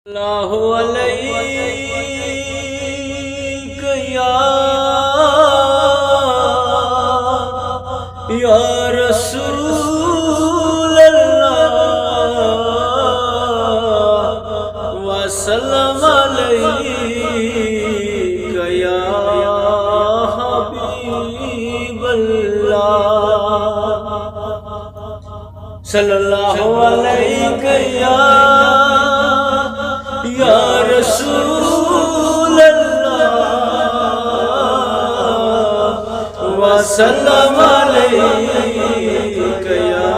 اللہ علیک یا رسول اللہ وسلم علیک یا حبیب اللہ صلی اللہ علیک یا رسول اللہ وسلم علیک یا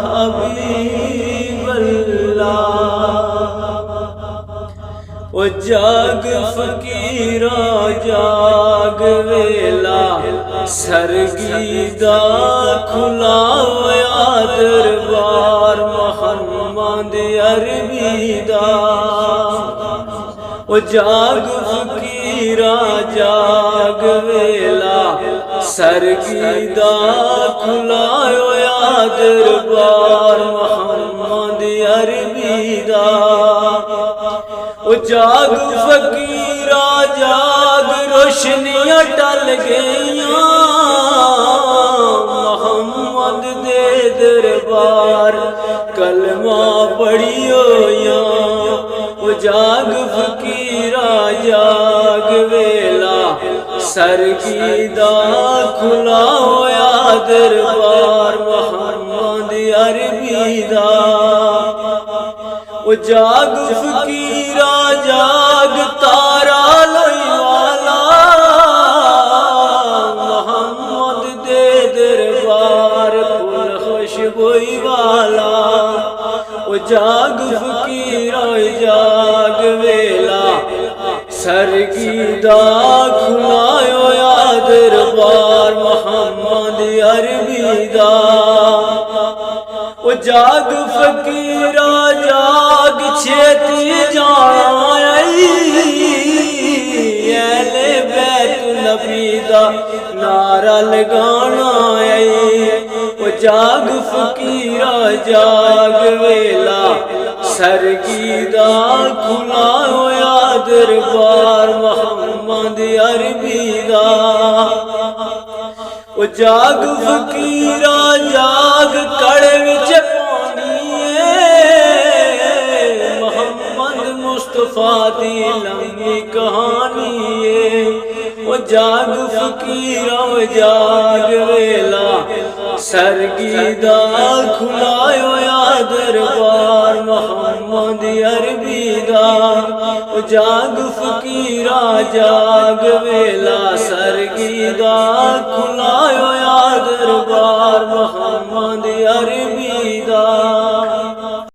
حبیب اللہ و جاگ فقیرا جاگ ویلہ سرگی دا کھلا ہویا دربار محمد عربی دا و جاگ فقیرا جاگ ویلہ سرگی دا کھلا ہویا دربار محمد عربی دا و جاگ فقیرا جاگ روشنیاں ٹل گئیاں محمد دے دربار کلمہ پڑھی ہویاں و جاگ فقیرا جاگ ویلہ سرگی دا کھلا ہویا دربار محمد عربی دا و جاگ فقیرا جاگ تارا لئی والا محمد دے دربار پھول خوشبوئی والا و جاگ فقیرا جاگ ویلہ سرگی دا کھلا ہویا دربار محمد عربی دا و جاگ فقیرا جاگ چھیتی جائی اہل بیت نبی دا نعرہ لگانا آئی و جاگ فقیرا جاگ ویلہ سرگی دا کھلا ہویا دربار محمد عربی دا و جاگ فقیرا جاگ کڑے وچ پانی محمد مصطفیٰ دی لمبی کہانی و جاگ فقیرا جاگ ویلہ سرگی دا کھلا ہویا دربار محمد عربی دا و جاگ فقیرا جاگ ویلہ سرگی دا کھلا ہویا دربار محمد عربی دا